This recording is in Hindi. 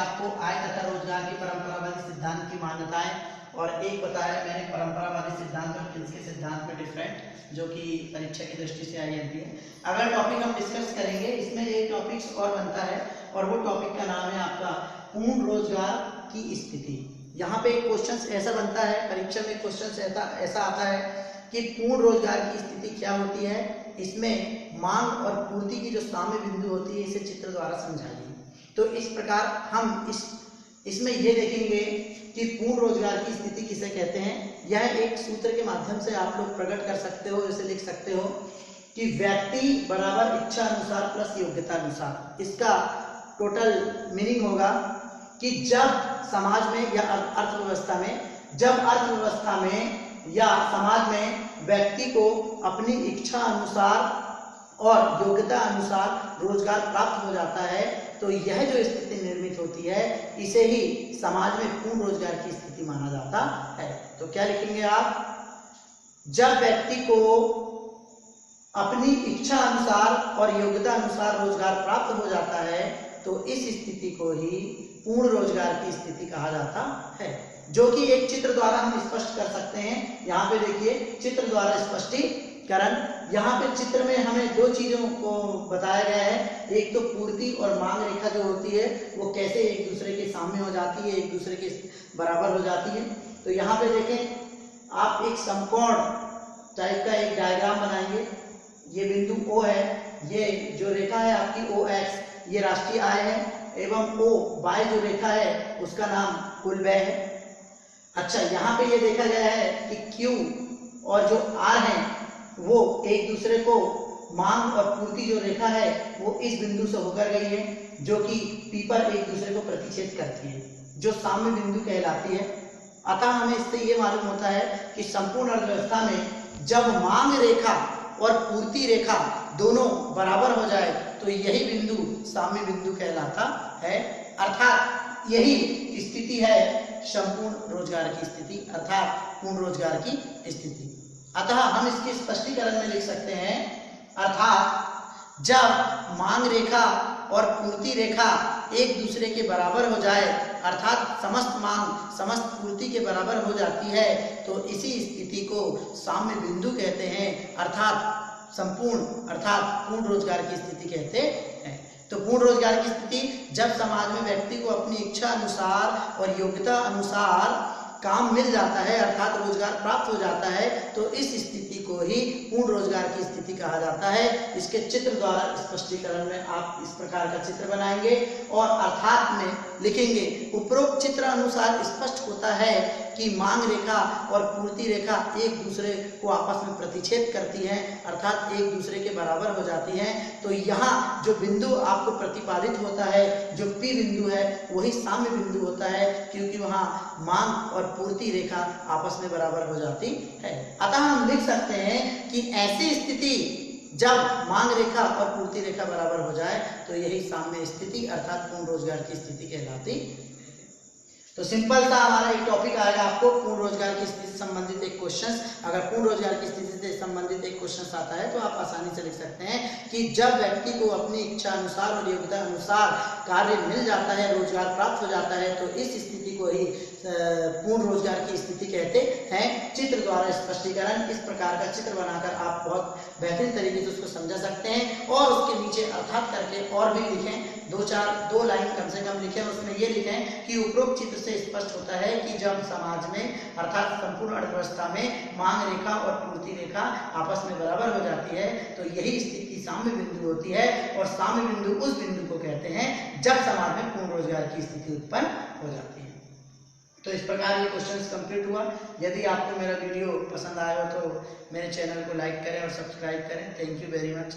आपको आय तथा रोजगार की परंपरावादी सिद्धांत की मान्यताएं, और एक बताया मैंने परंपरावादी सिद्धांत और किन्स के सिद्धांत में डिफरेंट, जो कि परीक्षा की दृष्टि से आई आती है। अगला टॉपिक हम डिस्कस करेंगे, इसमें एक टॉपिक और बनता है और वो टॉपिक का नाम है आपका पूर्ण रोजगार की स्थिति। यहाँ पे एक क्वेश्चन ऐसा बनता है, परीक्षा में क्वेश्चन ऐसा आता है कि पूर्ण रोजगार की स्थिति क्या होती है। इसमें मांग और पूर्ति की जो साम्य बिंदु होती है इसे चित्र द्वारा समझाइए। तो इस प्रकार हम इसमें ये देखेंगे कि पूर्ण रोजगार की स्थिति किसे कहते हैं। यह एक सूत्र के माध्यम से आप लोग प्रकट कर सकते हो, जैसे लिख सकते हो कि व्यक्ति बराबर इच्छा अनुसार प्लस योग्यता अनुसार। इसका टोटल मीनिंग होगा कि जब समाज में या अर्थव्यवस्था में या समाज में व्यक्ति को अपनी इच्छा अनुसार और योग्यता अनुसार रोजगार प्राप्त हो जाता है, तो यह जो स्थिति निर्मित होती है इसे ही समाज में पूर्ण रोजगार की स्थिति माना जाता है। तो क्या लिखेंगे आप, जब व्यक्ति को अपनी इच्छा अनुसार और योग्यता अनुसार रोजगार प्राप्त हो जाता है तो इस स्थिति को ही पूर्ण रोजगार की स्थिति कहा जाता है, जो कि एक चित्र द्वारा हम स्पष्ट कर सकते हैं। यहाँ पे देखिए चित्र द्वारा स्पष्टीकरण। यहाँ पे चित्र में हमें दो चीजों को बताया गया है, एक तो पूर्ति और मांग रेखा जो होती है वो कैसे एक दूसरे के सामने हो जाती है, एक दूसरे के बराबर हो जाती है। तो यहाँ पे देखें आप एक समकोण टाइप का एक डायग्राम बनाएंगे। ये बिंदु O है, ये जो रेखा है आपकी OX ये राष्ट्रीय आय है, एवं OY जो रेखा है उसका नाम कुल व्यय है। अच्छा, यहाँ पे ये देखा गया है कि Q और जो R है वो एक दूसरे को, मांग और पूर्ति जो रेखा है वो इस बिंदु से होकर गई है, जो कि P पर एक दूसरे को प्रतिच्छेद करती है, जो साम्य बिंदु कहलाती है। अतः हमें इससे ये मालूम होता है कि संपूर्ण अर्थव्यवस्था में जब मांग रेखा और पूर्ति रेखा दोनों बराबर हो जाए तो यही बिंदु साम्य बिंदु कहलाता है, अर्थात यही स्थिति है संपूर्ण रोजगार की स्थिति अर्थात पूर्ण रोजगार की स्थिति। अतः हम इसके स्पष्टीकरण में लिख सकते हैं, अर्थात जब मांग रेखा और पूर्ति रेखा एक दूसरे के बराबर हो जाए, अर्थात समस्त मांग समस्त पूर्ति के बराबर हो जाती है, तो इसी स्थिति को साम्य बिंदु कहते हैं, अर्थात संपूर्ण अर्थात पूर्ण रोजगार की स्थिति कहते हैं। तो पूर्ण रोजगार की स्थिति जब समाज में व्यक्ति को अपनी इच्छा अनुसार और योग्यता अनुसार काम मिल जाता है, अर्थात रोजगार प्राप्त हो जाता है, तो इस स्थिति को ही पूर्ण रोजगार की स्थिति कहा जाता है। इसके चित्र द्वारा स्पष्टीकरण में आप इस प्रकार का चित्र बनाएंगे और अर्थात में लिखेंगे, उपरोक्त चित्र अनुसार स्पष्ट होता है कि मांग रेखा और पूर्ति रेखा एक दूसरे को आपस में प्रतिच्छेद करती हैं, अर्थात एक दूसरे के बराबर हो जाती हैं। तो यहाँ जो बिंदु आपको प्रतिपादित होता है, जो P बिंदु है वही साम्य बिंदु होता है, क्योंकि वहाँ मांग और पूर्ति रेखा आपस में बराबर हो जाती है। अतः हम लिख सकते हैं कि ऐसी स्थिति जब मांग रेखा और पूर्ति रेखा बराबर हो जाए तो यही साम्य स्थिति अर्थात पूर्ण रोजगार की स्थिति कहलाती है। तो सिंपल सा हमारा एक टॉपिक आएगा, आपको पूर्ण रोजगार की स्थिति से संबंधित एक क्वेश्चन, अगर पूर्ण रोजगार की स्थिति से संबंधित एक क्वेश्चन आता है तो आप आसानी से लिख सकते हैं कि जब व्यक्ति को अपनी इच्छा अनुसार और योग्यता अनुसार कार्य मिल जाता है, रोजगार प्राप्त हो जाता है, तो इस स्थिति को ही पूर्ण रोजगार की स्थिति कहते हैं। चित्र द्वारा स्पष्टीकरण, इस प्रकार का चित्र बनाकर आप बहुत बेहतरीन तरीके से उसको समझा सकते हैं और उसके नीचे अर्थात करके और भी लिखें, दो लाइन कम से कम लिखें, उसमें ये लिखें कि उपरोक्त चित्र से स्पष्ट होता है कि जब समाज में अर्थात संपूर्ण अर्थव्यवस्था में मांग रेखा और पूर्ति रेखा आपस में बराबर हो जाती है तो यही स्थिति साम्य बिंदु होती है, और साम्य बिंदु उस बिंदु को कहते हैं जब समाज में पूर्ण रोजगार की स्थिति उत्पन्न हो जाती है। तो इस प्रकार ये क्वेश्चंस कंप्लीट हुआ। यदि आपको मेरा वीडियो पसंद आया हो तो मेरे चैनल को लाइक करें और सब्सक्राइब करें। Thank you very much.